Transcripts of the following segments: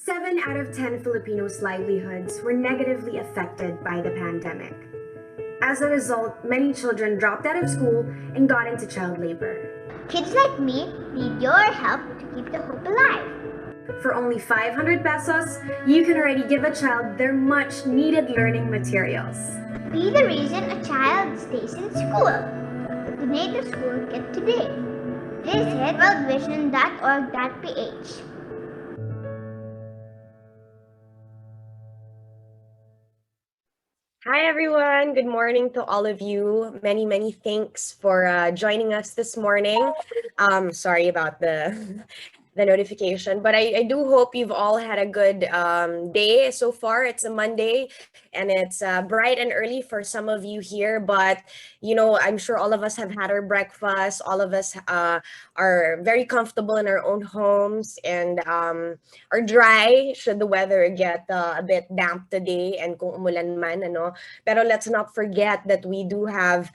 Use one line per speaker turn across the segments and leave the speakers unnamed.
7 out of 10 Filipinos' livelihoods were negatively affected by the pandemic. As a result, many children dropped out of school and got into child labor.
Kids like me need your help to keep the hope alive.
For only 500 pesos, you can already give a child their much needed learning materials.
Be the reason a child stays in school. Donate to school kit today. Visit worldvision.org.ph.
Hi, everyone. Good morning to all of you. Many thanks for joining us this morning. Sorry about the the notification, but I do hope you've all had a good day so far. It's a Monday, and it's bright and early for some of you here, but I'm sure all of us have had our breakfast. All of us are very comfortable in our own homes and are dry should the weather get a bit damp today and kung umulan man, ano. Pero let's not forget that we do have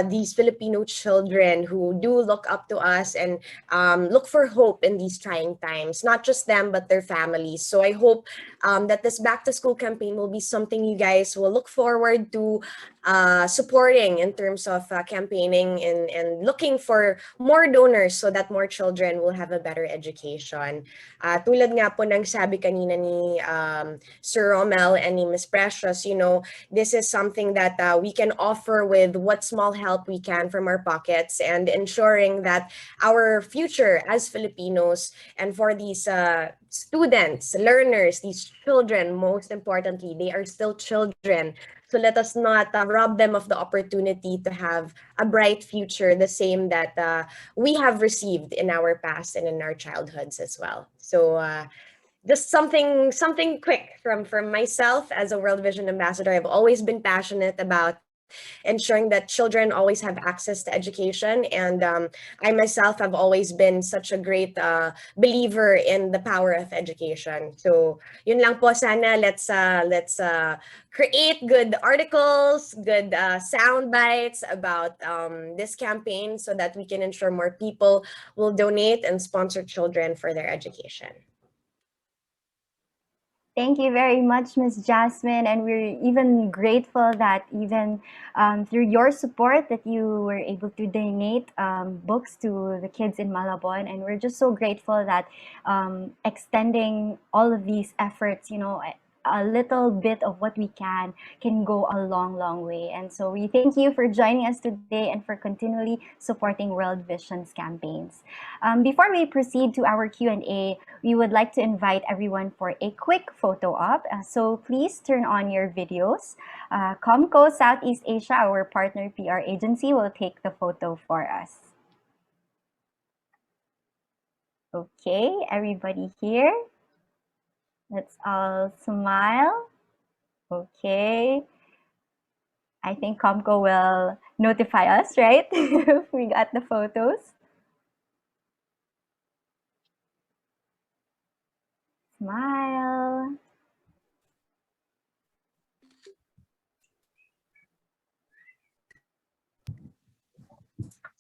these Filipino children who do look up to us and look for hope in these trying times, not just them, but their families. So I hope that this back to school campaign will be something you guys will look forward to supporting in terms of campaigning and looking for more donors so that more children will have a better education. Tulad nga po ng sabi kanina ni Sir Romel and ni Miss Precious, this is something that we can offer with what small help we can from our pockets, and ensuring that our future as Filipinos and for these students, learners, these children, most importantly, they are still children. So let us not rob them of the opportunity to have a bright future, the same that we have received in our past and in our childhoods as well. So just something quick from myself as a World Vision ambassador. I've always been passionate about ensuring that children always have access to education, and I myself have always been such a great believer in the power of education. So yun lang po, sana let's create good articles, good sound bites about this campaign so that we can ensure more people will donate and sponsor children for their education.
Thank you very much, Ms. Jasmine, and we're even grateful that even through your support that you were able to donate books to the kids in Malabon, and we're just so grateful that extending all of these efforts, a little bit of what we can go a long way. And so we thank you for joining us today and for continually supporting World Vision's campaigns. Before we proceed to our Q&A, we would like to invite everyone for a quick photo op. So please turn on your videos. Comco Southeast Asia, our partner PR agency, will take the photo for us. Okay, everybody here. Let's all smile. Okay. I think Comco will notify us, right? If we got the photos. Smile.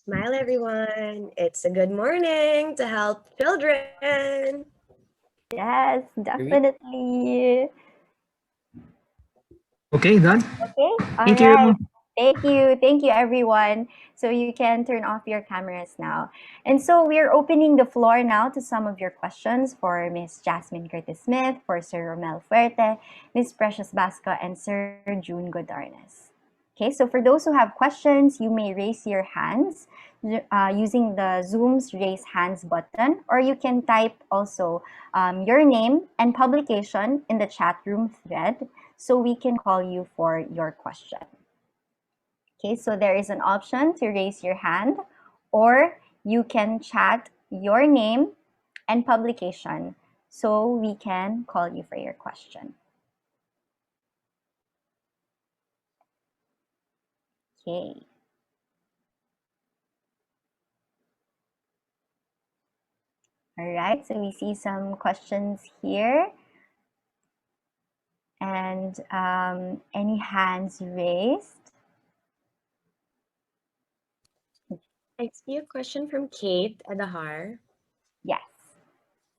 Smile, everyone. It's a good morning to help children.
Yes, definitely.
Okay, done.
Okay, all
Thank
right.
you.
Thank you, everyone. So you can turn off your cameras now. And so we're opening the floor now to some of your questions for Miss Jasmine Curtis-Smith, for Sir Romel Fuerte, Miss Precious Basco, and Sir June Godarnes. Okay, so for those who have questions, you may raise your hands using the Zoom's raise hands button, or you can type also your name and publication in the chat room thread so we can call you for your question. Okay, so there is an option to raise your hand, or you can chat your name and publication so we can call you for your question. Okay. All right, so we see some questions here. And any hands raised?
I see a question from Kate Adahar.
Yes.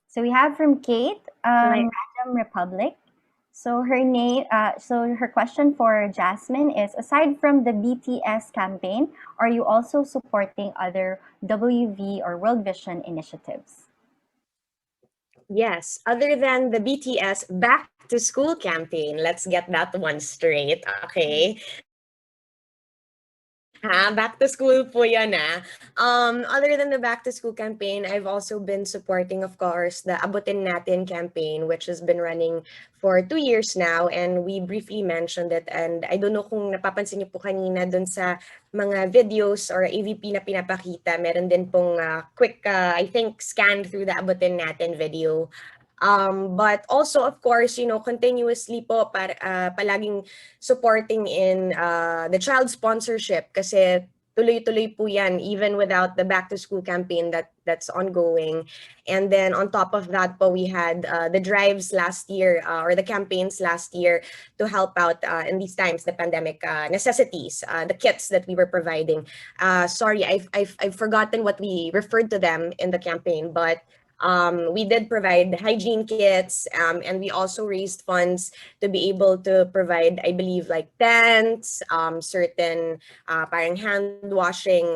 So we have from Kate, Raja from Republic. So her question for Jasmine is: aside from the BTS campaign, are you also supporting other WV or World Vision initiatives?
Yes, other than the BTS Back to School campaign, let's get that one straight, okay? Back to school po yan other than the back to school campaign, I've also been supporting, of course, the Abutin Natin campaign, which has been running for 2 years now. And we briefly mentioned it. And I don't know kung napapansin niyo po kanina dun sa mga videos or AVP na pinapakita, meron din pong quick, I think, scan through the Abutin Natin video. But also, of course, continuously po palaging supporting in the child sponsorship kasi tuloy-tuloy po yan even without the back to school campaign that's ongoing. And then on top of that po, we had the drives last year or the campaigns last year to help out in these times, the pandemic necessities, the kits that we were providing. Sorry, I've forgotten what we referred to them in the campaign, but we did provide hygiene kits, and we also raised funds to be able to provide, I believe, like tents, certain parang hand washing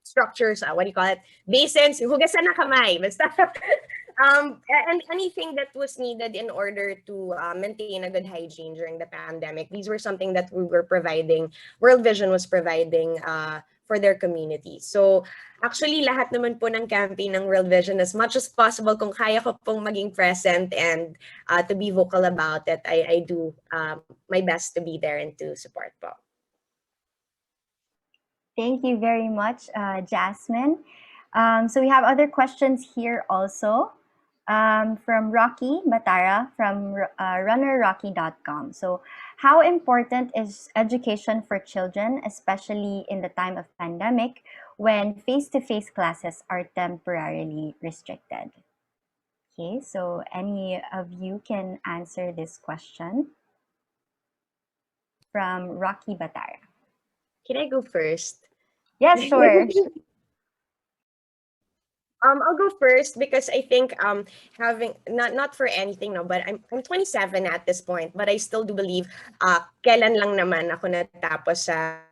structures, what do you call it? Basins, hugasan na kamay. Basta. And anything that was needed in order to maintain a good hygiene during the pandemic. These were something that we were providing, World Vision was providing for their community. So actually, lahat naman po ng campaign ng World Vision, as much as possible, kung kaya ko pong maging present and to be vocal about it, I do my best to be there and to support po.
Thank you very much, Jasmine. So we have other questions here also from Rocky Batara from runnerrocky.com. So how important is education for children, especially in the time of pandemic when face-to-face classes are temporarily restricted? Okay, so any of you can answer this question from Rocky Batara.
Can I go first?
Yes, sure.
I'll go first because I think having not for anything, no, but I'm 27 at this point, but I still do believe kailan lang naman ako natapos sa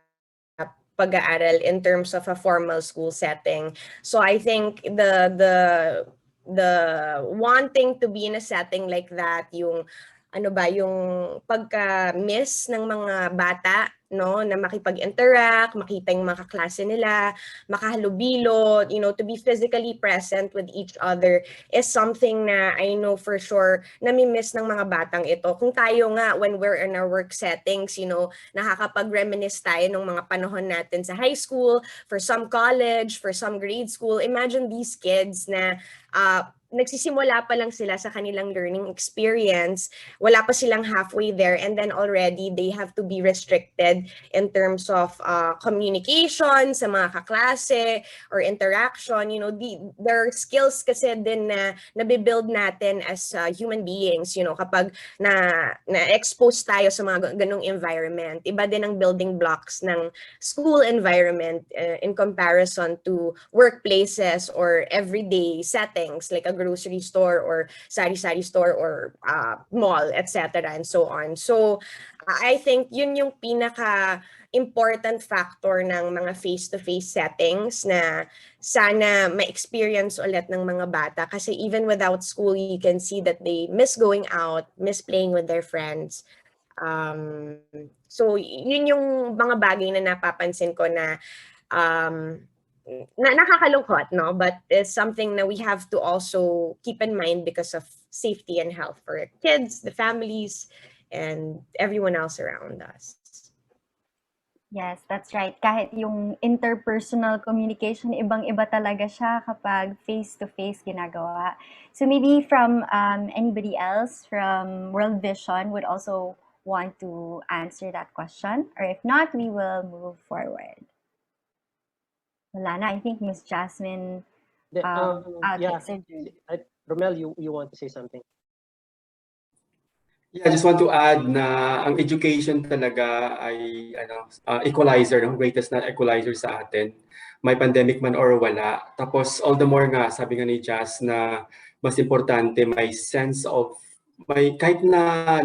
pag-aaral in terms of a formal school setting. So I think the wanting to be in a setting like that, yung yung pagka-miss ng mga bata, no, na makipag-interact, makita yung mga kaklase nila, makahalubilo, to be physically present with each other is something na I know for sure nami-miss ng mga batang ito. Kung tayo nga, when we're in our work settings, nakakapag-reminisce tayo ng mga panahon natin sa high school, for some college, for some grade school. Imagine these kids na nagsisimula pa lang sila sa kanilang learning experience, wala pa silang halfway there, and then already they have to be restricted in terms of communication sa mga kaklase or interaction. There are skills kasi din na nabibuild natin as human beings, kapag na-expose tayo sa mga ganong environment. Iba din ang building blocks ng school environment in comparison to workplaces or everyday settings like a grocery store or sari-sari store or mall, etc. and so on. So I think yun yung pinaka important factor ng mga face-to-face settings na sana ma-experience ulit ng mga bata kasi even without school, you can see that they miss going out, miss playing with their friends. So yun yung mga bagay na napapansin ko na nakakalungkot, no? But it's something that we have to also keep in mind because of safety and health for kids, the families, and everyone else around us.
Yes, that's right. Kahit yung interpersonal communication, ibang-iba talaga siya kapag face-to-face ginagawa. So maybe from anybody else from World Vision would also want to answer that question, or if not, we will move forward. Wala na, I think Miss Jasmine
Romel, you want to say something?
Yeah, I just want to add na ang education talaga ay equalizer, ang greatest na equalizer sa atin. May pandemic man or wala. Tapos all the more nga, sabi nga ni Jazz na mas importante may sense of kahit na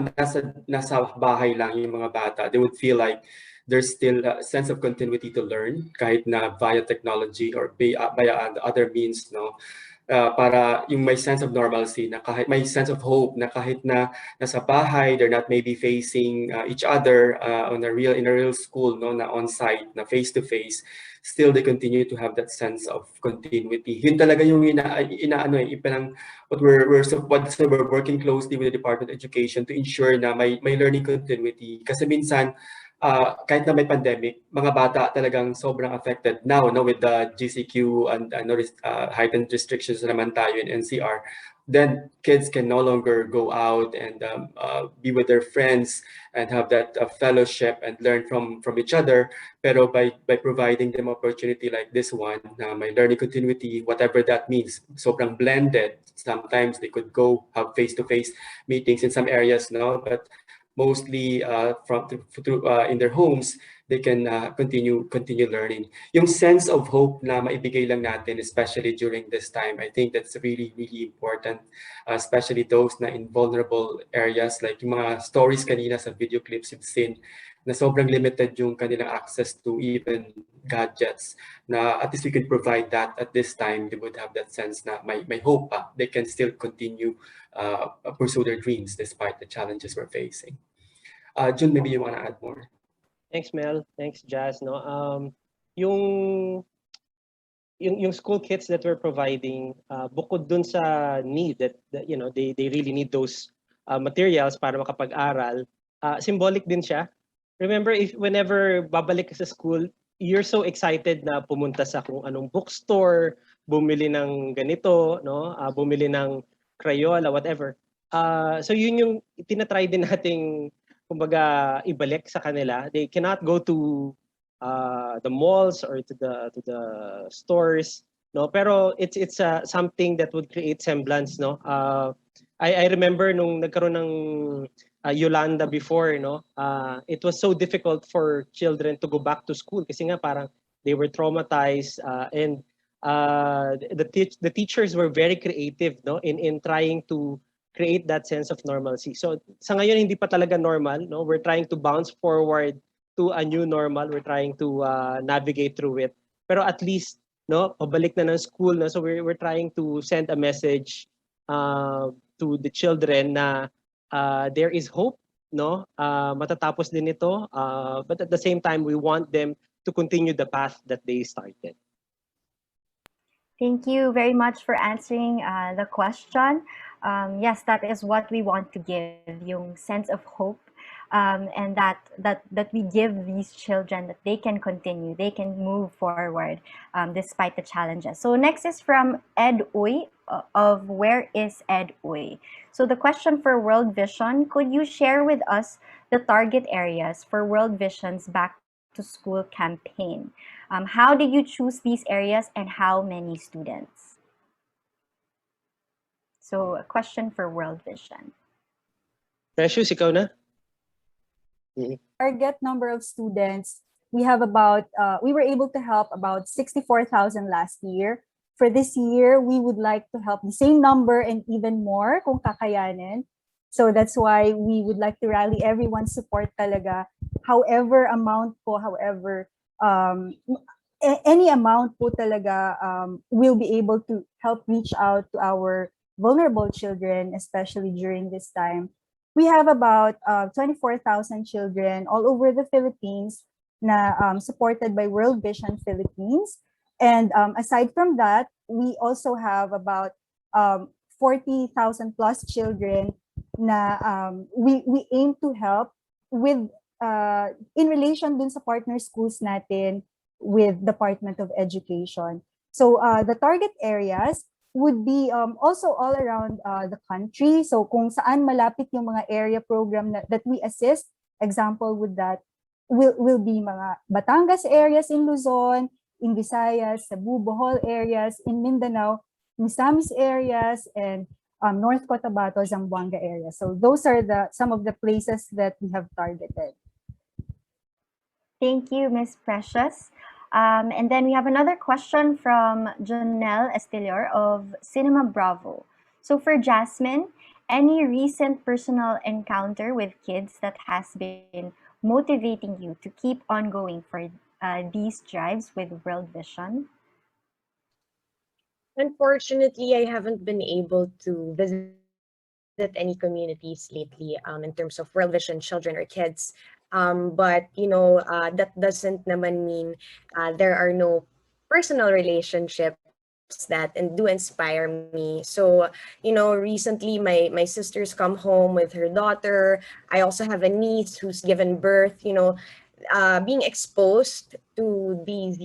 nasa bahay lang yung mga bata, they would feel like there's still a sense of continuity to learn kahit na via technology or via other means, no? Para yung may sense of normalcy, na kahit may sense of hope na kahit na nasa bahay, they're not maybe facing each other in a real school, no, na on-site, na face-to-face, still they continue to have that sense of continuity. Yun talaga yung what we're working closely with the Department of Education to ensure na may learning continuity. Kasi minsan, kahit na may pandemic, mga bata talagang sobrang affected now, no, with the GCQ and heightened restrictions naman tayo in NCR. Then kids can no longer go out and be with their friends and have that fellowship and learn from each other. Pero by providing them opportunity like this one, na may learning continuity, whatever that means, sobrang blended. Sometimes they could go have face-to-face meetings in some areas, no, but mostly in their homes, they can continue learning. Yung sense of hope na maibigay lang natin, especially during this time, I think that's really, really important, especially those na in vulnerable areas, like yung mga stories kanina sa video clips you've seen, na sobrang limited yung kanilang access to even gadgets, na at least we could provide that at this time. They would have that sense na may hope pa. They can still continue pursue their dreams despite the challenges we're facing. Jun, maybe you want to add more.
Thanks, Mel. Thanks, Jazz. No, yung school kits that we're providing, bukod dun sa need that you know they really need those materials para makapag-aral, symbolic din siya. Remember, whenever babalik ka sa school, you're so excited na pumunta sa kung anong bookstore, bumili ng ganito, no, bumili ng Crayola, whatever. So yun yung tinatry din nating kumbaga ibalik sa kanila. They cannot go to the malls or to the stores, no, pero it's something that would create semblance, no. I remember nung nagkaroon ng Yolanda before, no, it was so difficult for children to go back to school kasi nga parang they were traumatized, and the teachers were very creative, no, in trying to create that sense of normalcy. So sa ngayon hindi pa talaga normal, no, we're trying to bounce forward to a new normal. We're trying to navigate through it. Pero at least, no, pabalik na ng school, no, so we're trying to send a message to the children na there is hope, no, matatapos din ito, but at the same time we want them to continue the path that they started.
Thank you very much for answering the question. Yes, that is what we want to give, yung sense of hope, and that we give these children, that they can continue, they can move forward despite the challenges. So next is from Ed Uy of Where is Ed Uy? So the question for World Vision, could you share with us the target areas for World Vision's Back to School campaign? How did you choose these areas and how many students? So a question for World Vision.
Precious, ikaw na?
Target number of students, we have about, we were able to help about 64,000 last year. For this year, we would like to help the same number and even more kung kakayanin. So that's why we would like to rally everyone's support talaga. However amount po, however, any amount po talaga will be able to help reach out to our vulnerable children, especially during this time. We have about 24,000 children all over the Philippines na supported by World Vision Philippines. And aside from that, we also have about 40,000 plus children na we aim to help with in relation dun sa partner schools natin with Department of Education. So the target areas would be also all around the country. So kung saan malapit yung mga area program that we assist, example with that will be mga Batangas areas in Luzon, in Visayas, Cebu, Bohol areas, in Mindanao, Misamis areas, and North Cotabato, Zamboanga area. So those are some of the places that we have targeted.
Thank you, Ms. Precious. And then we have another question from Janelle Estilior of Cinema Bravo. So for Jasmine, any recent personal encounter with kids that has been motivating you to keep on going for these drives with World Vision?
Unfortunately, I haven't been able to visit any communities lately in terms of World Vision children or kids. But that doesn't naman mean there are no personal relationships that and do inspire me. So, recently my sisters come home with her daughter. I also have a niece who's given birth. Being exposed to these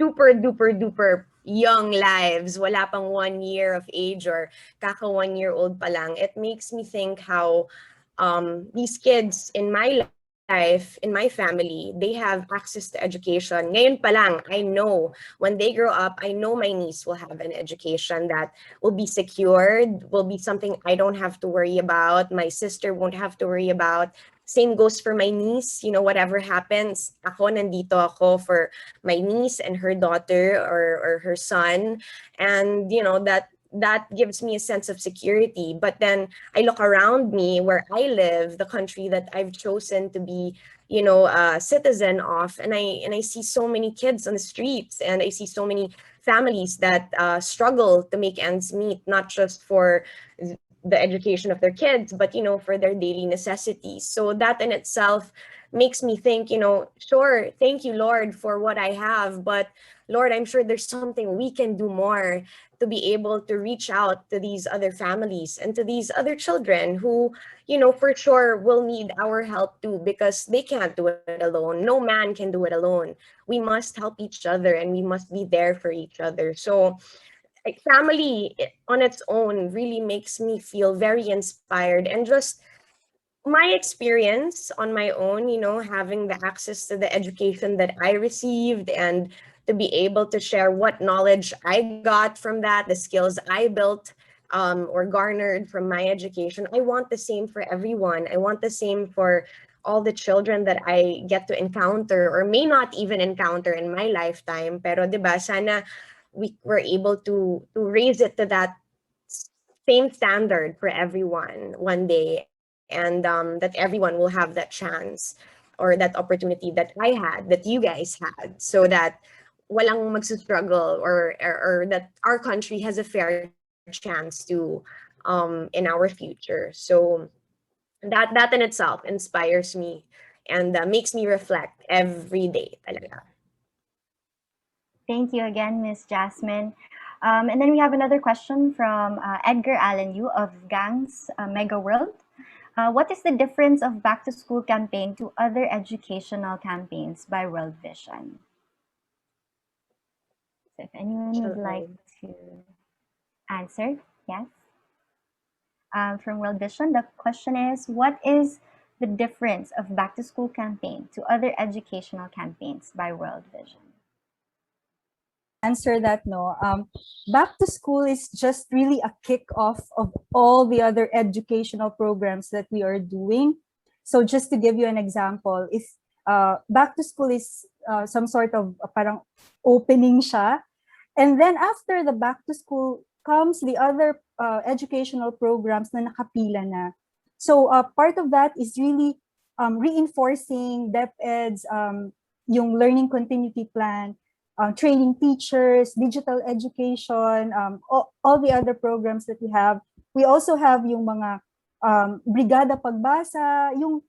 super duper duper young lives, wala pang 1 year of age or kaka 1 year old pa lang, it makes me think how these kids in my life, in my family, they have access to education. Ngayon pa lang, I know when they grow up, I know my niece will have an education that will be secured, will be something I don't have to worry about, my sister won't have to worry about. Same goes for my niece, whatever happens, ako nandito ako for my niece and her daughter or her son. And that gives me a sense of security. But then I look around me where I live, the country that I've chosen to be, a citizen of, and I see so many kids on the streets, and I see so many families that struggle to make ends meet, not just for the education of their kids, but for their daily necessities. So that in itself makes me think, sure, thank you, Lord, for what I have, but Lord, I'm sure there's something we can do more to be able to reach out to these other families and to these other children who, for sure will need our help too, because they can't do it alone. No man can do it alone. We must help each other and we must be there for each other. So like family on its own really makes me feel very inspired, and just my experience on my own, having the access to the education that I received and to be able to share what knowledge I got from that, the skills I built or garnered from my education. I want the same for everyone. I want the same for all the children that I get to encounter or may not even encounter in my lifetime. Pero 'di ba, sana we were able to raise it to that same standard for everyone one day, and that everyone will have that chance or that opportunity that I had, that you guys had, so that walang magsustruggle or that our country has a fair chance to in our future. So that in itself inspires me and makes me reflect every day talaga.
Thank you again, Miss Jasmine. And then we have another question from Edgar Allen Yu of Gang's Mega World. What is the difference of back to school campaign to other educational campaigns by World Vision? So if anyone would like to answer, yes. From World Vision, the question is, what is the difference of back to school campaign to other educational campaigns by World Vision?
Answer that, no. Back to school is just really a kickoff of all the other educational programs that we are doing. So just to give you an example, if back to school is some sort of parang opening siya, and then after the back to school comes the other educational programs na nakapila na. So part of that is really reinforcing DepEd's yung learning continuity plan, training teachers, digital education, all the other programs that we have. We also have yung mga Brigada Pagbasa, yung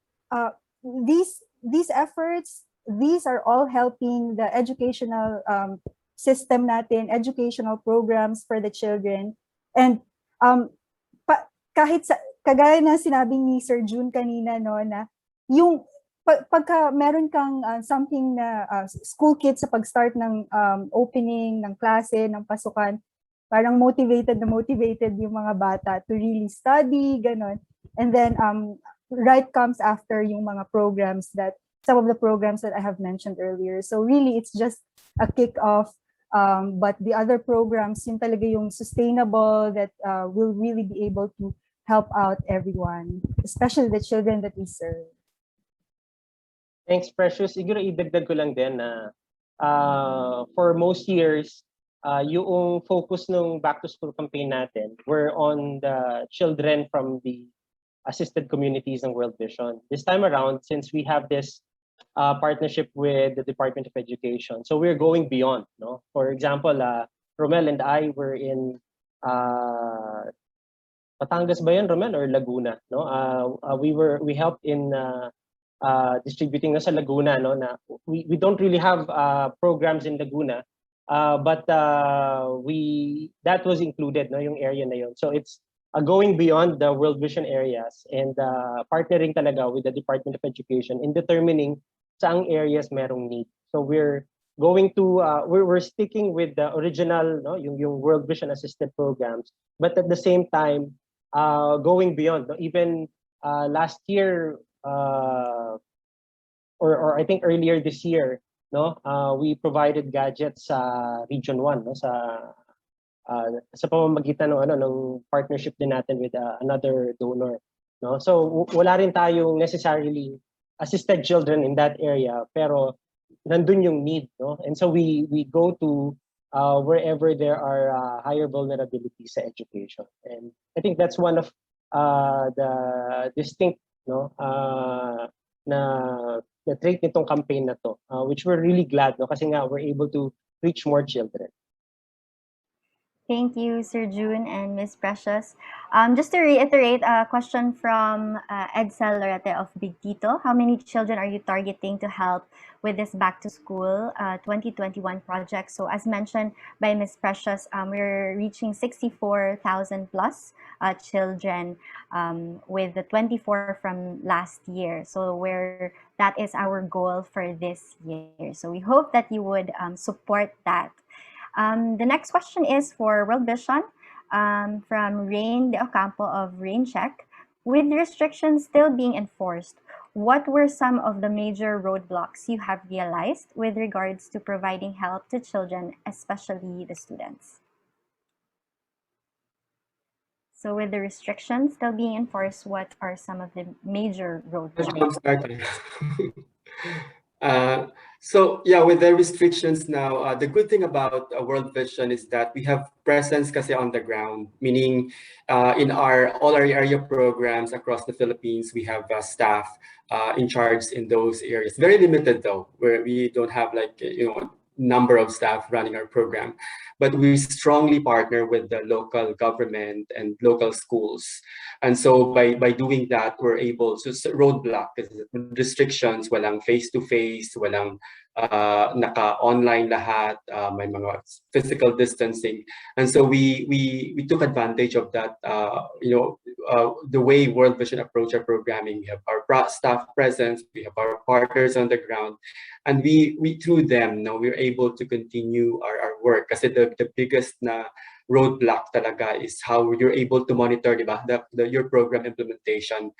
these efforts, these are all helping the educational system natin, educational programs for the children. And kahit kagaya na sinabi ni Sir June kanina, no, na yung pagka meron kang something na school kit sa pag-start ng opening ng klase, ng pasukan, parang motivated yung mga bata to really study, ganon. And then right comes after yung mga programs some of the programs that I have mentioned earlier. So really, it's just a kick-off. But the other programs, yun talaga yung sustainable that will really be able to help out everyone, especially the children that we serve.
Thanks, Precious. Siguro idagdag ko lang din na for most years, yung focus ng back to school campaign natin were on the children from the assisted communities ng World Vision. This time around, since we have this partnership with the Department of Education, so we're going beyond. No, for example, Romel and I were in Batangas ba yun, Romel, or Laguna? No, we helped in distributing na sa Laguna. No, na we don't really have programs in Laguna, but that was included. No, yung area na yun. So it's going beyond the World Vision areas and partnering talaga with the Department of Education in determining saang areas merong need. So we're going to we're sticking with the original, no, yung World Vision assisted programs, but at the same time going beyond. No? Even last year or I think earlier this year, no, we provided gadgets sa Region 1, no, sa pamamagitan ng ng partnership din natin with another donor, no. So wala rin tayong necessarily assisted children in that area, pero nandun yung need, no. And so we go to wherever there are higher vulnerabilities sa education, and I think that's one of the distinct, no, na trait nitong campaign na to, which we're really glad, no, kasi nga we're able to reach more children.
Thank you, Sir June and Miss Precious. Just to reiterate, a question from Edsel Lorete of Big Tito. How many children are you targeting to help with this Back to School 2021 project? So as mentioned by Miss Precious, we're reaching 64,000 plus children with the 24 from last year. So that is our goal for this year. So we hope that you would support that. The next question is for World Vision from Rain De Ocampo of Rain Check. With restrictions still being enforced, what were some of the major roadblocks you have realized with regards to providing help to children, especially the students? So with the restrictions still being enforced, what are some of the major roadblocks?
So yeah, with the restrictions now, the good thing about World Vision is that we have presence kasi on the ground, meaning in all our area programs across the Philippines, we have staff in charge in those areas. Very limited though, where we don't have like number of staff running our program, but we strongly partner with the local government and local schools. And so by doing that, we're able to roadblock restrictions, walang face-to-face, walang naka-online lahat, may mga physical distancing. And so we took advantage of that, the way World Vision approach our programming. We have our staff presence, we have our partners on the ground, and we through them, we're able to continue our work. Kasi the biggest na roadblock talaga is how you're able to monitor, diba, your program implementation,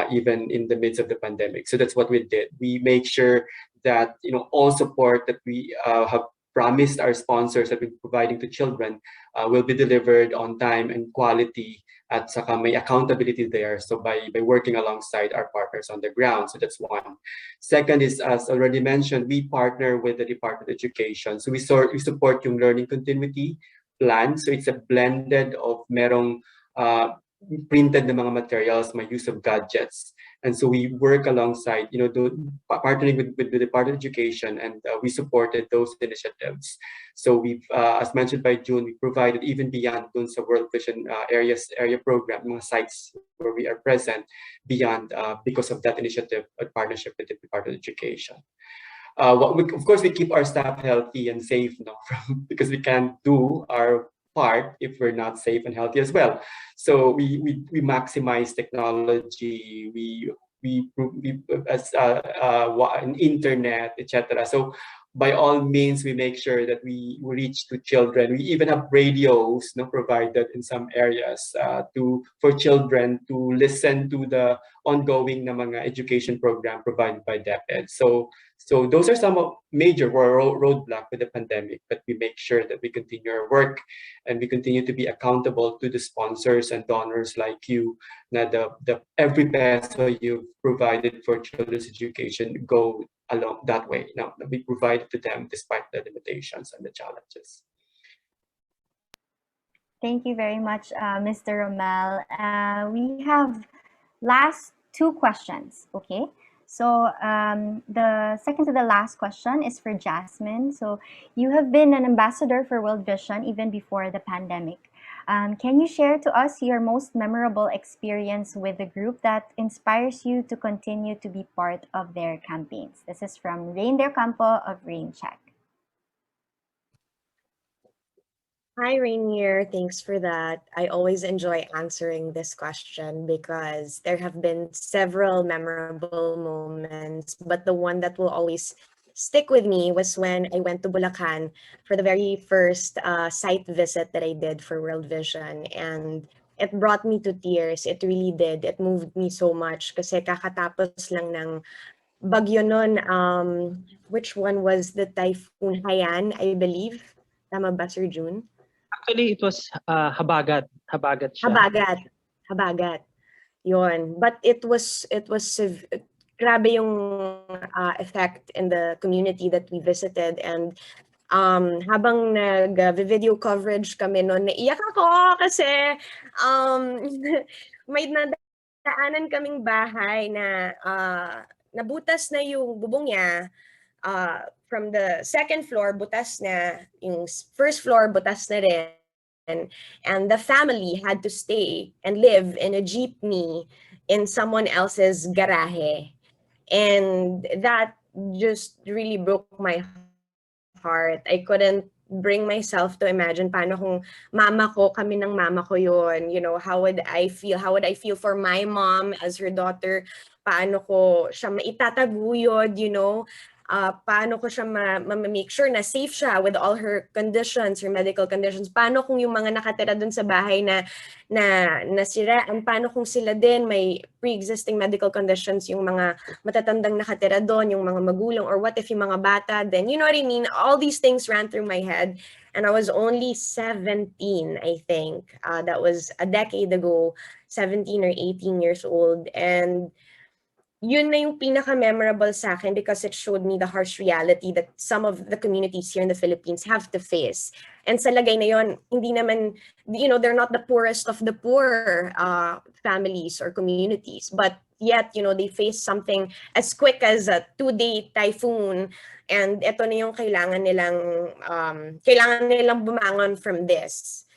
even in the midst of the pandemic. So that's what we did. We make sure that all support that we have promised our sponsors that we're providing to children will be delivered on time and quality, at saka may accountability there. So by working alongside our partners on the ground. So that's one. Second is, as already mentioned, we partner with the Department of Education. So we support yung learning continuity plan. So it's a blended of merong printed na mga materials, my use of gadgets. And so we work alongside, partnering with the Department of Education, and we supported those initiatives. So we've, as mentioned by June, we provided even beyond dun sa World Vision area program, mga sites where we are present beyond because of that initiative, a partnership with the Department of Education. Of course, we keep our staff healthy and safe, because we can't do our part if we're not safe and healthy as well. So we maximize technology, we as internet, etc. So by all means, we make sure that we reach to children. We even have radios provided in some areas for children to listen to the ongoing na mga education program provided by DepEd. So those are some of major roadblock with the pandemic, but we make sure that we continue our work and we continue to be accountable to the sponsors and donors like you. That every peso you've provided for children's education go along that way. Now we provide to them despite the limitations and the challenges.
Thank you very much, Mr. Romel. We have last two questions, okay? So the second to the last question is for Jasmine. So you have been an ambassador for World Vision even before the pandemic. Can you share to us your most memorable experience with the group that inspires you to continue to be part of their campaigns? This is from Rain Del Campo of Rain Check.
Hi, Rainier. Thanks for that. I always enjoy answering this question because there have been several memorable moments, but the one that will always stick with me was when I went to Bulacan for the very first site visit that I did for World Vision. And it brought me to tears. It really did. It moved me so much kasi kakatapos lang ng bagyo nun. Which one was the Typhoon Haiyan, I believe? Tama ba, Sir June?
Actually, it was habagat. Habagat siya.
Habagat. Habagat. Yon. But grabe yung effect in the community that we visited. And habang nag-video coverage kami noon, naiyak ako kasi may nadaanan kaming bahay na nabutas na yung bubong niya. From the second floor, butas na. Yung first floor, butas na rin. And the family had to stay and live in a jeepney in someone else's garahe. And that just really broke my heart. I couldn't bring myself to imagine paano kung mama ko, kami ng mama ko yun. You know, how would I feel? How would I feel for my mom as her daughter? Paano ko siya maitataguyod, you know? Paano ko siya ma-make sure na safe siya with all her conditions, her medical conditions. Paano kung yung mga nakatira dun sa bahay na nasiraan, paano kung sila din may pre-existing medical conditions, yung mga matatandang nakatira doon, yung mga magulang, or what if yung mga bata, then you know what I mean? All these things ran through my head. And I was only 17, I think. That was a decade ago, 17 or 18 years old. And yun na yung pinaka-memorable sa akin because it showed me the harsh reality that some of the communities here in the Philippines have to face. And sa lagay na yun, hindi naman, you know, they're not the poorest of the poor families or communities. But yet, you know, they face something as quick as a 2-day typhoon. And ito na yung kailangan nilang bumangon from this.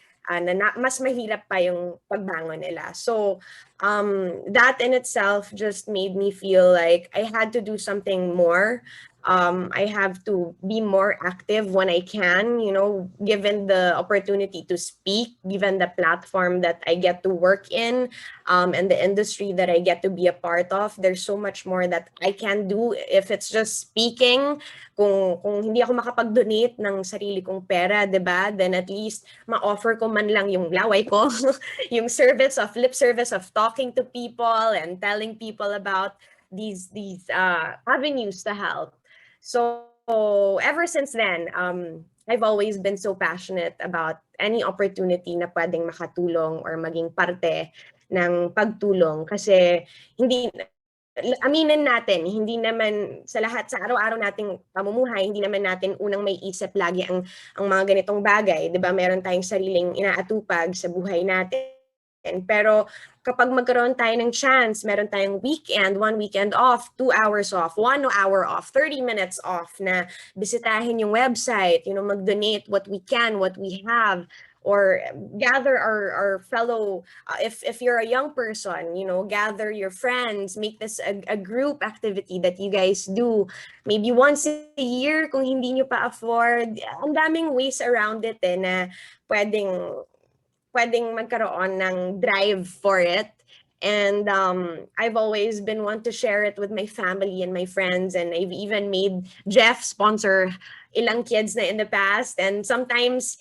Mas mahirap pa yung pagbangon nila. So, that in itself just made me feel like I had to do something more. I have to be more active when I can, you know, given the opportunity to speak, given the platform that I get to work in, and the industry that I get to be a part of. There's so much more that I can do if it's just speaking. Kung hindi ako makapag-donate ng sarili kong pera, 'di ba? Then at least ma-offer ko man lang yung laway ko, yung lip service of talking to people and telling people about these avenues to help. So ever since then, I've always been so passionate about any opportunity na pwedeng makatulong or maging parte ng pagtulong kasi aminin natin, hindi naman sa lahat sa araw-araw nating pamumuhay, hindi naman natin unang may isip lagi ang mga ganitong bagay, 'di ba? Meron tayong sariling inaatupag sa buhay natin. Pero kapag magkaroon tayo ng chance, meron tayong weekend, 1 weekend off, 2 hours off, 1 hour off, 30 minutes off na bisitahin yung website, you know, mag-donate what we can, what we have, or gather our fellow, if you're a young person, you know, gather your friends, make this a group activity that you guys do maybe once a year kung hindi nyo pa afford. Ang daming ways around it na pwedeng magkaroon ng drive for it. And I've always been one to share it with my family and my friends, and I've even made Jeff sponsor ilang kids na in the past. And sometimes,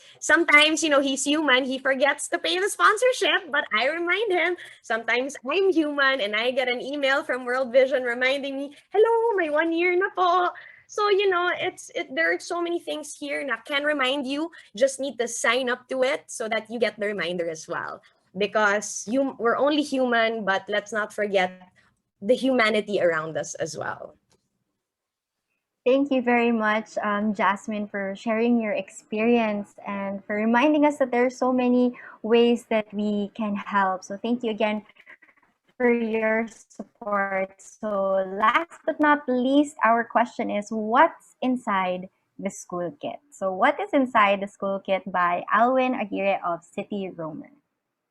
you know, he's human, he forgets to pay the sponsorship, but I remind him. Sometimes I'm human and I get an email from World Vision reminding me, hello, may 1 year na po. So, you know, there are so many things here that can remind you. Just need to sign up to it so that you get the reminder as well. Because we're only human, but let's not forget the humanity around us as well.
Thank you very much, Jasmine, for sharing your experience and for reminding us that there are so many ways that we can help. So thank you again for your support. So last but not least, our question is, what's inside the school kit? So what is inside the school kit by Alwin Aguirre of City Roamer?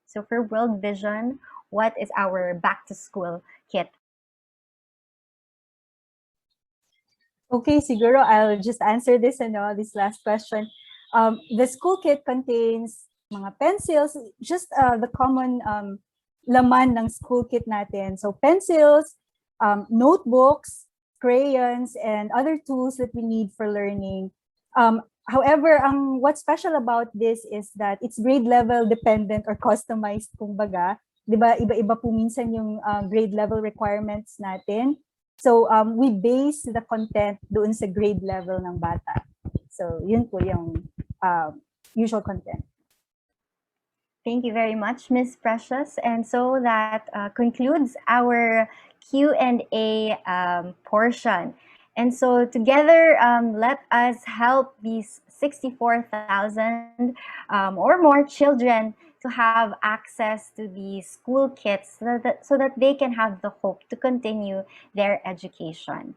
So for World Vision, what is our back to school kit?
Okay, siguro I'll just answer this this last question. The school kit contains mga pencils, just the common laman ng school kit natin. So pencils, notebooks, crayons, and other tools that we need for learning. However, what's special about this is that it's grade level dependent or customized, kumbaga. 'Di ba? Iba-iba po minsan yung grade level requirements natin. So we base the content doon sa grade level ng bata. So yun po yung usual content.
Thank you very much, Ms. Precious. And so that concludes our Q&A portion. And so together, let us help these 64,000 or more children to have access to the school kits so that they can have the hope to continue their education.